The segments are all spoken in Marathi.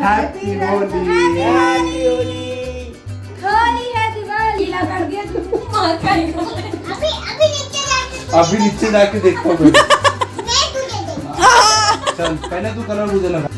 हैप्पी होली होली है दिवाली ला कर दिया तू मार का अभी नीचे जाके देखता हूँ चल पहले तू कलर मुझे लगा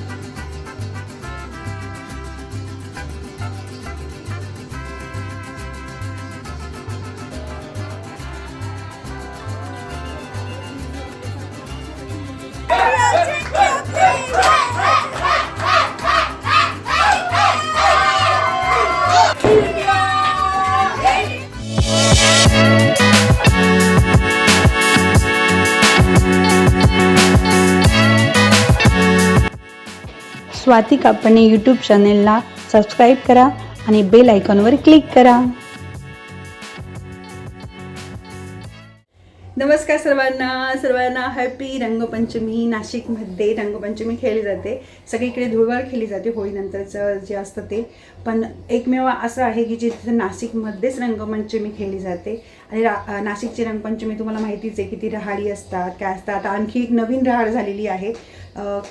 स्वाती कापणे यूट्यूब चॅनेलला सबस्क्राईब करा आणि बेल आयकॉनवर क्लिक करा. नमस्कार सर्वांना हॅपी रंगपंचमी. नाशिकमध्ये रंगपंचमी खेळली जाते, सगळीकडे धुळवड खेळली जाते होळीनंतरचं जे असतं ते. पण एकमेव असं आहे की जिथे नाशिकमध्येच रंगपंचमी खेळली जाते. आणि नाशिकची रंगपंचमी तुम्हाला माहितीच आहे, किती रहाडी असतात काय असतात. आणखी एक नवीन रहाड झालेली आहे.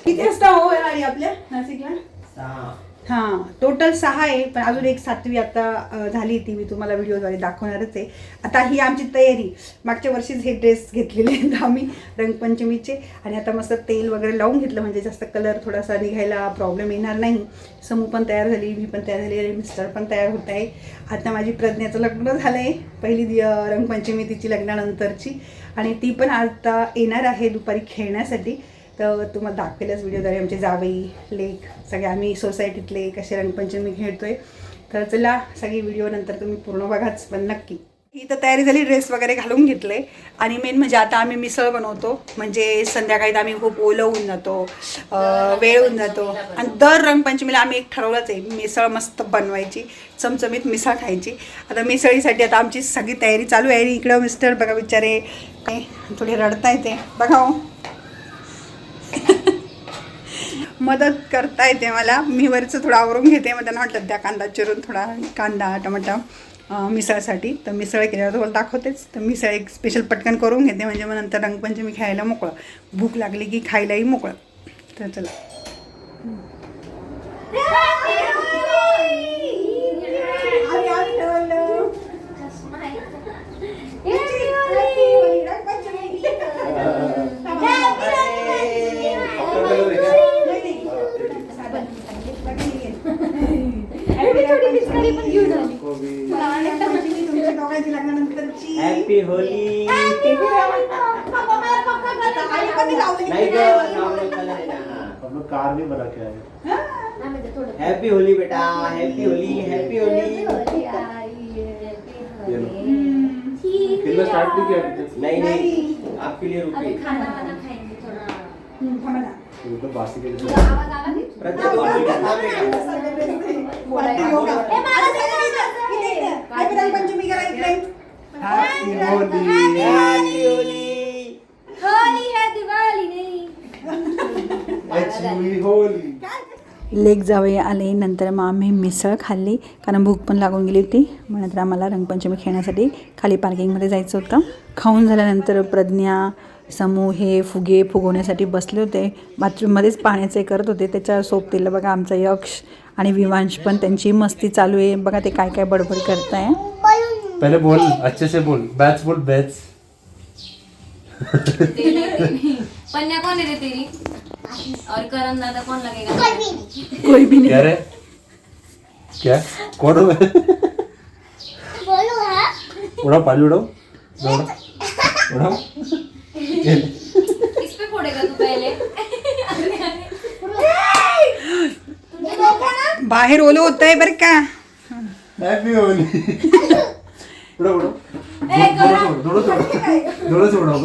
किती असता हो रहाडी आपल्या नाशिकला? 6. हां, टोटल 6 आहे, पण अजून एक 7वी आता झाली, ती मी तुम्हाला व्हिडिओद्वारे दाखवणारच आहे. आता ही आमची तयारी. मागच्या वर्षीच हे ड्रेस घेतलेले आहेत आम्ही रंगपंचमीचे, आणि आता मस्त तेल वगैरे लावून घेतलं म्हणजे जास्त कलर थोडासा निघायला प्रॉब्लेम येणार नाही. समू पण तयार झाली, मी पण तयार झाली आणि मिस्टर पण तयार होत आहे. आता माझी प्रज्ञाचं लग्न झालं आहे, पहिली रंगपंचमी तिची लग्नानंतरची, आणि ती पण आता येणार आहे दुपारी खेळण्यासाठी. तर तुम्हाला दाखवेलच व्हिडिओद्वारे आमचे जावई लेक सगळे आम्ही सोसायटीतले कसे रंगपंचमी खेळतोय. तर चला सगळी व्हिडिओ नंतर तुम्ही पूर्ण बघाच, पण नक्की. ही तर तयारी झाली, ड्रेस वगैरे घालून घेतले. आणि मेन म्हणजे आता आम्ही मिसळ बनवतो, म्हणजे संध्याकाळी आम्ही खूप ओलं होऊन जातो, वेळ होऊन जातो. आणि दर रंगपंचमीला आम्ही एक ठरवलंच आहे, मिसळ मस्त बनवायची, चमचमीत मिसळ खायची. आता मिसळीसाठी आता आमची सगळी तयारी चालू आहे. इकडं मिस्टर बघा बिचारे काय थोडे रडता येते बघा हो. मदत करता येते मला, मी वरचं थोडं आवरून घेते. मग त्यांना म्हटलं त्या कांदा चिरून, थोडा कांदा टमाटा मिसळसाठी. तर मिसळ केल्यावर तुम्हाला दाखवतेच. तर मिसळ एक स्पेशल पटकन करून घेते, म्हणजे मग नंतर रंगपंचमी खायला मोकळं, भूक लागली की खायलाही मोकळं. तर चला. Happy Holy. कार नहीं बना के आए. हैप्पी होली बेटा, हैप्पी होली, हैप्पी होली. खेलना स्टार्ट नहीं किया अभी तक? नहीं, आपके लिए रुके. खाना वाना खाएंगे थोड़ा. तो बासी के लिए रंगपंचमी करा इकडे. Happy Holy. होली है दिवाली नहीं. Happy Holy. लेक जावे आले, नंतर मग आम्ही मिसळ खाल्ली, कारण भूक पण लागून गेली होती. मग नंतर आम्हाला रंगपंचमी खेळण्यासाठी खाली पार्किंगमध्ये जायचं होतं. खाऊन झाल्यानंतर प्रज्ञा समूह हे फुगे फुगवण्यासाठी बसले होते. बाथरूममध्येच पाण्याचे करत होते. त्याच्या सोबतीला बघा आमचा यक्ष आणि विवांश पण त्यांची मस्ती चालू आहे. बघा ते काय काय बडबड करताय. पहले बोल, अच्छे से बोल. बैच बोल, बैच. पन्या कौन है रे तेरी? और करण दादा कौन लगेगा? कोई भी नहीं. क्या रे? क्या? कौन हो? उड़ाओ, पानी उड़ाओ. उड़ाओ. इस पे फोड़ेगा तू पहले. बाहेर ओलं होत आहे बरं का. Happy Holy. उड़ाओ उड़ाओ. थोड़ा सा उड़ाओ.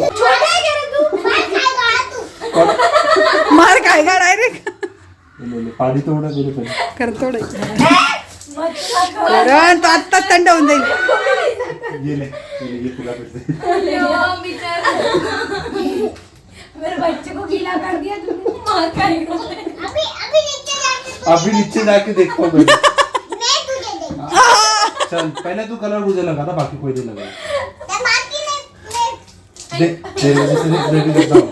मार खाएगा डायरेक्ट. पाणी तो उडा गेले पहिले. करतो तो आत्ता थंड होऊन जाईल. गेले तुला भेटते. मेरे बच्चे को गीला कर दिया तूने. मार खाएगा. अभी नीचे जाके देखता हूँ. चल पहले तू कलर मुझे लगा था, बाकी कोई नहीं लगा. रेडी करता हूँ.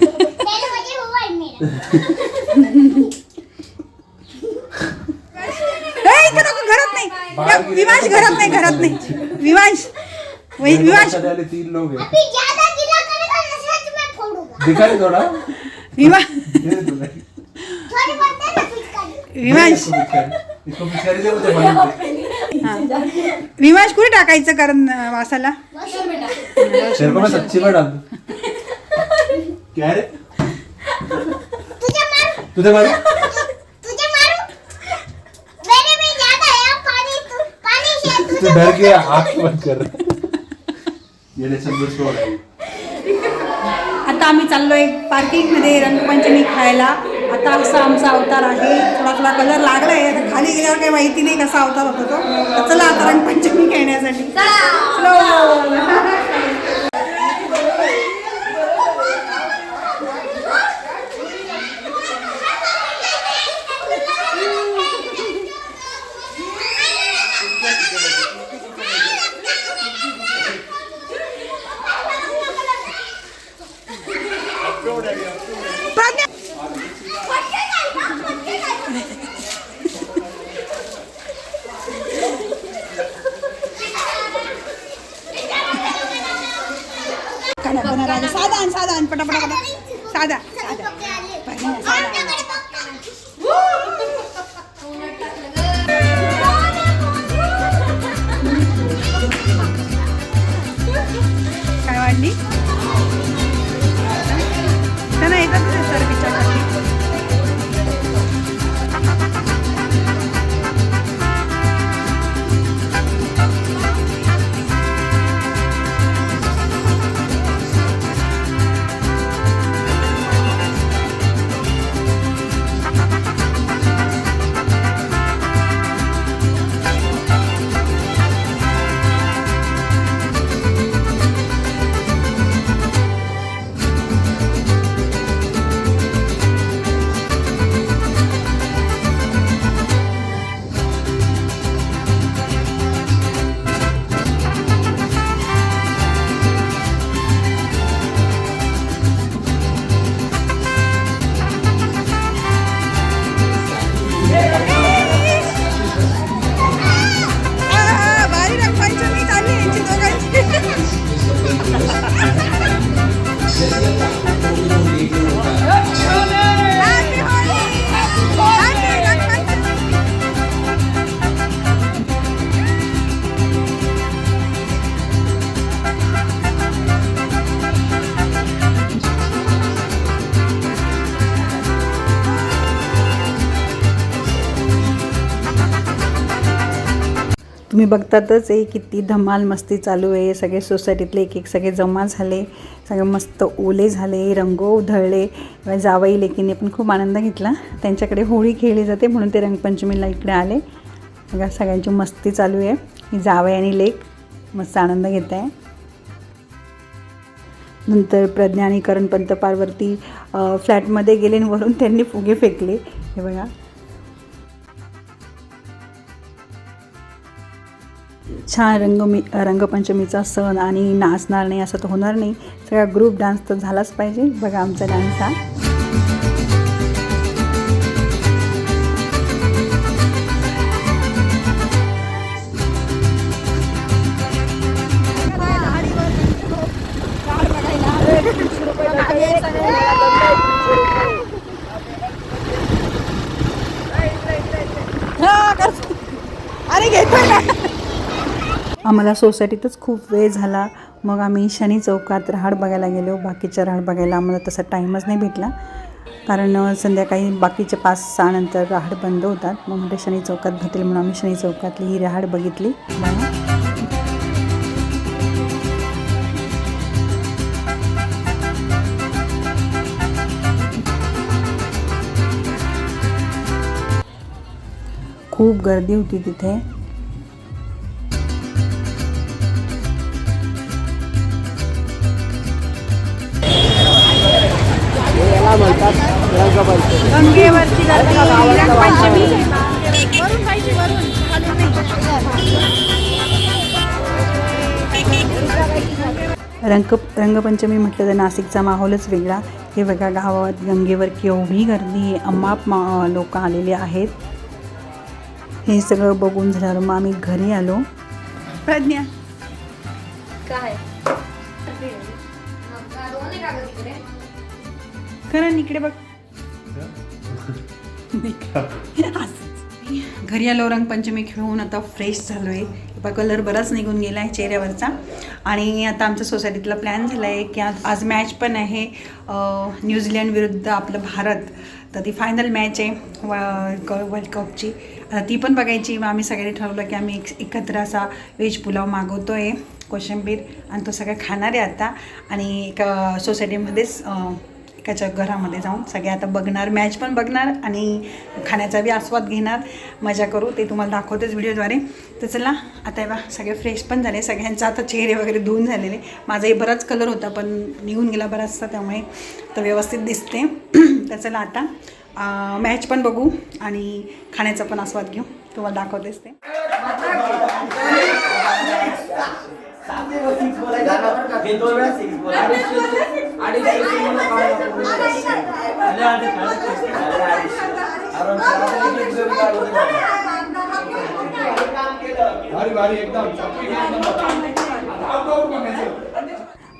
विवांश घरात नाही, घरात नाही. विवांश विवांश आले 3 लोग हैं. अभी ज्यादा गिला करेगा ना सच में फोड़ूंगा. दिखा रे थोड़ा. विवांश दे तुला. थोड़ी बहुत है ना पिचकारी. विवांश इसको पिचकारी दे मुझे पानी. हा. विवांश कुठे टाकायचं कारण वासाला? तेरे को मैं सच्ची में डाल दूं. क्या रे? तुझे मारू. तुझे मारू. तुझे मारू. मेरे में ज्यादा है पानी. तू पानी से तू डर गया आँख बंद कर. ये ले सब दोस्तों है. आता आम्ही चाललोय पार्किंगमध्ये रंगपंचमी खायला. आता असा आमचा अवतार आहे. थोडा थोडा कलर लागलाय. आता खाली गेल्यावर काही माहिती नाही कसा अवतार होतो तो. तर चला आता रंगपंचमी खेळण्यासाठी. साधा पटापटा साधा काय वाढली त्यांना येतात सर पिक्चर. तुम्ही बघतातच आहे किती धमाल मस्ती चालू आहे. सगळे सोसायटीतले एक सगळे जमा झाले. सगळे मस्त ओले झाले, रंग उधळले. जावई लेकीने पण खूप आनंद घेतला. त्यांच्याकडे होळी खेळली जाते म्हणून ते रंगपंचमीला इकडे आले. बघा सगळ्यांची मस्ती चालू आहे. ही जावई आणि लेक मस्त आनंद घेत आहे. नंतर प्रज्ञा आणि करण पंत पारवरती फ्लॅटमध्ये गेले आणि वरून त्यांनी फुगे फेकले. हे बघा छान रंगपंचमीचा सण आणि नाचणार नाही असं तर होणार नाही. सगळा ग्रुप डान्स तर झालाच पाहिजे. बघा आमचा डान्स हा. अरे घेतोय ना. आम्हाला सोसायटीतच खूप वेळ झाला. मग आम्ही शनी चौकात राहाड बघायला गेलो. बाकीच्या राहाड बघायला आम्हाला तसा टाईमच नाही भेटला कारण संध्याकाळी बाकीचे 5-6 नंतर राहाड बंद होतात. मग म्हणजे शनी चौकात भेटेल म्हणून आम्ही शनी चौकातली ही राहाड बघितली. खूप गर्दी होती तिथे. गंगेवरची गर्दी रंगपंचमी रंगपंचमी म्हटलं तर नाशिकचा माहोलच वेगळा. हे बघा गावात गंगेवर केवढी गर्दी, अमाप लोक आलेले आहेत. हे सगळं बघून झाल्यावर मग आम्ही घरी आलो. प्रज्ञा काय करण इकडे बघ. घरी आलो, रंगपंचमी खेळून आता फ्रेश झालो आहे. कलर बराच निघून गेला आहे चेहऱ्यावरचा. आणि आता आमच्या सोसायटीतला प्लॅन झाला आहे की आज मॅच पण आहे न्यूझीलंड विरुद्ध आपलं भारत. तर ती फायनल मॅच आहे वर्ल्ड कपची. ती पण बघायची. मग आम्ही सगळ्यांनी ठरवलं की आम्ही एकत्र असा व्हेज पुलाव मागवतो आहे कोशिंबीर, आणि तो सगळं खाणार आहे आता. आणि एका सोसायटीमध्येच एकाच्या घरामध्ये जाऊन सगळे आता बघणार, मॅच पण बघणार आणि खाण्याचा बी आस्वाद घेणार, मजा करू. ते तुम्हाला दाखवतेच व्हिडिओद्वारे. तर चला आता बा सगळे फ्रेश पण झाले. सगळ्यांचा आता चेहरे वगैरे धुवून झालेले. माझाही बराच कलर होता पण निघून गेला बराचसा, त्यामुळे तर व्यवस्थित दिसते. तर चला आता मॅच पण बघू आणि खाण्याचा पण आस्वाद घेऊ. तुम्हाला दाखवतेच ते.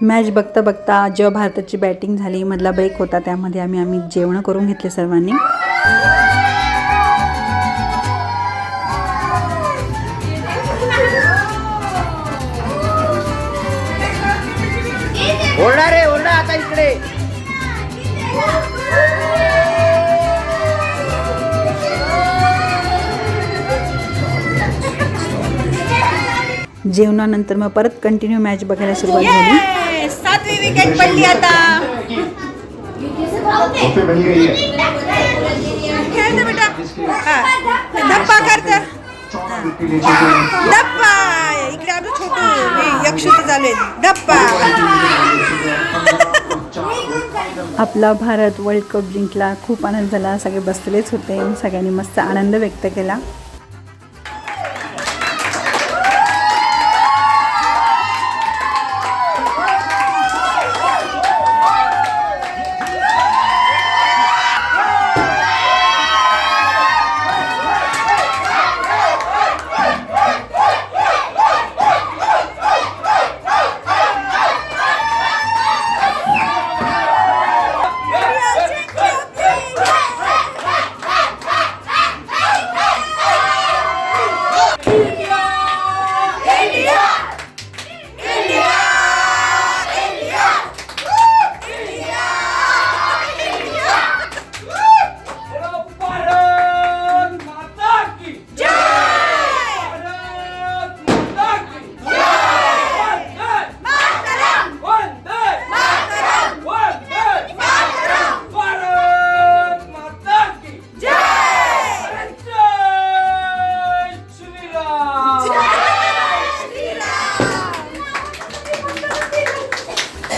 मॅच बघता बघता जेव्हा भारताची बॅटिंग झाली, मधला ब्रेक होता, त्यामध्ये आम्ही जेवण करून घेतले सर्वांनी. ओरडा रे ओरडा आता इकडे. जेवणानंतर मग परत कंटिन्यू मॅच बघायला सुरुवात झाली. 7वी विकेट पडली आता. खेळते बेटा, धप्पा करते, धप्पा. इकडे आलो छोटू यक्षित झाले, धप्पा. आपला भारत वर्ल्ड कप जिंकला. खूप आनंद झाला. सगळे बसलेच होते. सगळ्यांनी मस्त आनंद व्यक्त केला.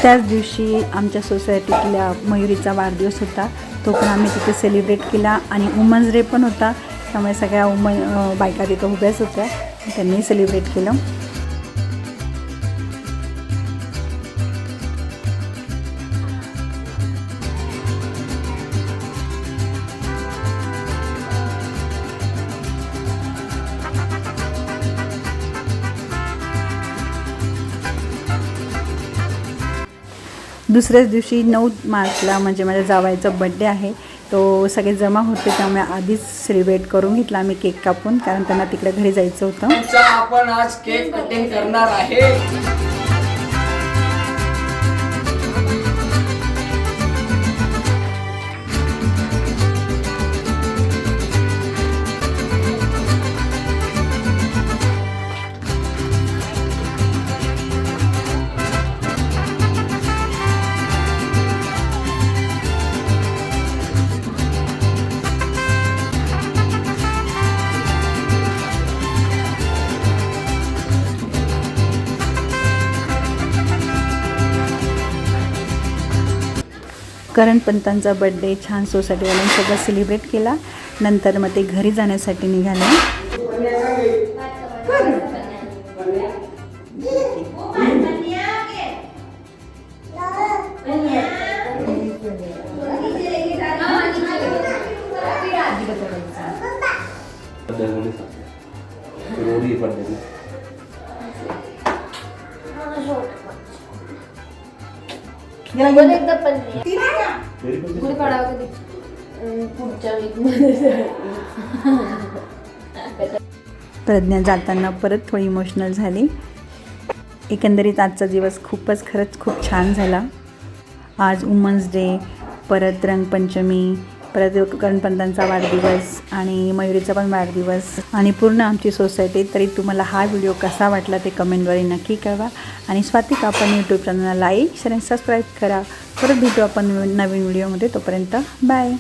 त्याच दिवशी आमच्या सोसायटीतल्या मयुरीचा वाढदिवस होता. तो पण आम्ही तिथे सेलिब्रेट केला. आणि वुमन्स डे पण होता, त्यामुळे सगळ्या बायका तिथं उभ्याच होत्या. त्यांनी सेलिब्रेट केलं. दुसऱ्याच दिवशी 9 मार्चला म्हणजे माझ्या जावयाचा बड्डे आहे. तो सगळे जमा होते, त्यामुळे आधीच सेलिब्रेट करून घेतला आम्ही केक कापून, कारण त्यांना तिकडे घरी जायचं होतं. आपण आज केक कटिंग करणार आहे. करण पंतांचा बड्डे छान सोसायटीवाल्यांनी सगळं सेलिब्रेट केला. नंतर मग ते घरी जाण्यासाठी निघाले. रोडी पडलेली. एकदा पण तरी पण गुढी पाडावा कधी पुढच्या वीकमध्ये. प्रज्ञा जाताना परत थोडी इमोशनल झाली. एकंदरीत आजचा दिवस खूपच खरंच खूप छान झाला. आज वुमन्स डे, परत रंगपंचमी, परत गणपंतांचा वाढदिवस आणि मयुरीचा पण वाढदिवस आणि पूर्ण आमची सोसायटी. तरी तुम्हाला हा व्हिडिओ कसा वाटला ते कमेंटद्वारे नक्की कळवा. आणि स्वातिक आपण यूट्यूब चॅनलला लाईक शेअर आणि सबस्क्राईब करा. परत भेटू आपण नवीन व्हिडिओमध्ये. तोपर्यंत बाय.